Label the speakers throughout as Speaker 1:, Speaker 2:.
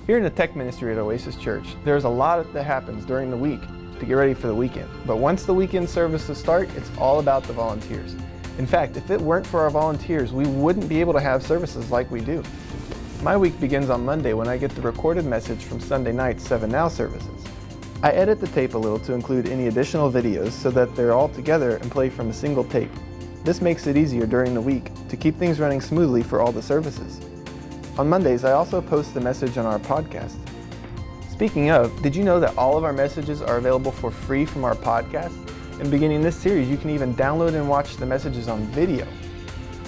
Speaker 1: Here in the tech ministry at Oasis Church, there's a lot that happens during the week to get ready for the weekend. But once the weekend services start, it's all about the volunteers. In fact, if it weren't for our volunteers, we wouldn't be able to have services like we do. My week begins on Monday when I get the recorded message from Sunday night's 7 Now services. I edit the tape a little to include any additional videos so that they're all together and play from a single tape. This makes it easier during the week to keep things running smoothly for all the services. On Mondays, I also post the message on our podcast. Speaking of, did you know that all of our messages are available for free from our podcast? And beginning this series, you can even download and watch the messages on video.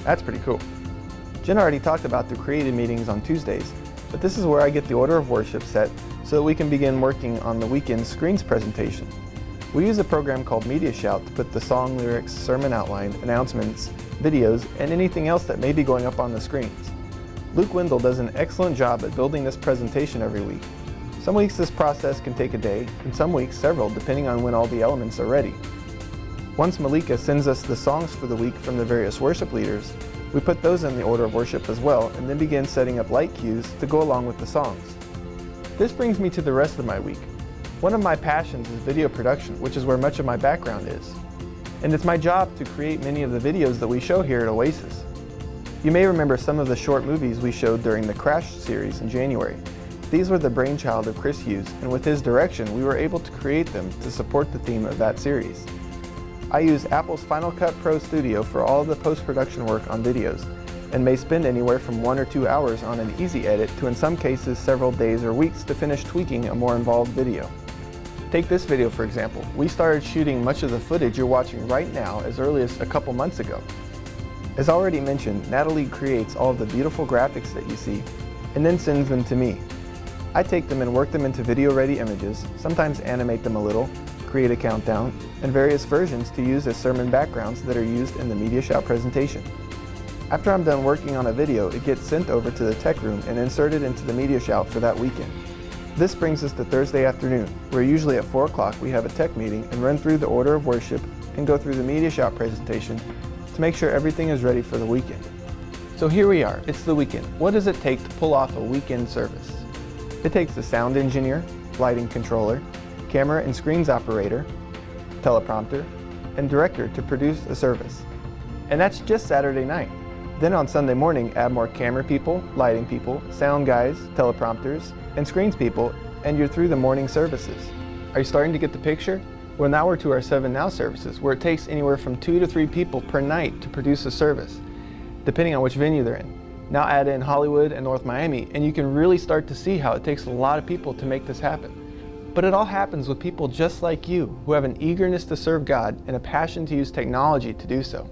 Speaker 1: That's pretty cool. Jen already talked about the creative meetings on Tuesdays, but this is where I get the order of worship set so that we can begin working on the weekend screens presentation. We use a program called Media Shout to put the song lyrics, sermon outline, announcements, videos, and anything else that may be going up on the screens. Luke Wendell does an excellent job at building this presentation every week. Some weeks this process can take a day, and some weeks several, depending on when all the elements are ready. Once Malika sends us the songs for the week from the various worship leaders, we put those in the order of worship as well, and then begin setting up light cues to go along with the songs. This brings me to the rest of my week. One of my passions is video production, which is where much of my background is. And it's my job to create many of the videos that we show here at Oasis. You may remember some of the short movies we showed during the Crash series in January. These were the brainchild of Chris Hughes, and with his direction, we were able to create them to support the theme of that series. I use Apple's Final Cut Pro Studio for all of the post-production work on videos, and may spend anywhere from 1 or 2 hours on an easy edit to in some cases several days or weeks to finish tweaking a more involved video. Take this video for example. We started shooting much of the footage you're watching right now as early as a couple months ago. As already mentioned, Natalie creates all of the beautiful graphics that you see and then sends them to me. I take them and work them into video-ready images, sometimes animate them a little, create a countdown, and various versions to use as sermon backgrounds that are used in the Media Shout presentation. After I'm done working on a video, it gets sent over to the tech room and inserted into the Media Shout for that weekend. This brings us to Thursday afternoon, where usually at 4 o'clock we have a tech meeting and run through the order of worship and go through the Media Shout presentation to make sure everything is ready for the weekend. So here we are, it's the weekend. What does it take to pull off a weekend service? It takes a sound engineer, lighting controller, camera and screens operator, teleprompter, and director to produce a service. And that's just Saturday night. Then on Sunday morning, add more camera people, lighting people, sound guys, teleprompters, and screens people, and you're through the morning services. Are you starting to get the picture? Well, now we're to our 7 Now services, where it takes anywhere from 2 to 3 people per night to produce a service, depending on which venue they're in. Now add in Hollywood and North Miami, and you can really start to see how it takes a lot of people to make this happen. But it all happens with people just like you, who have an eagerness to serve God and a passion to use technology to do so.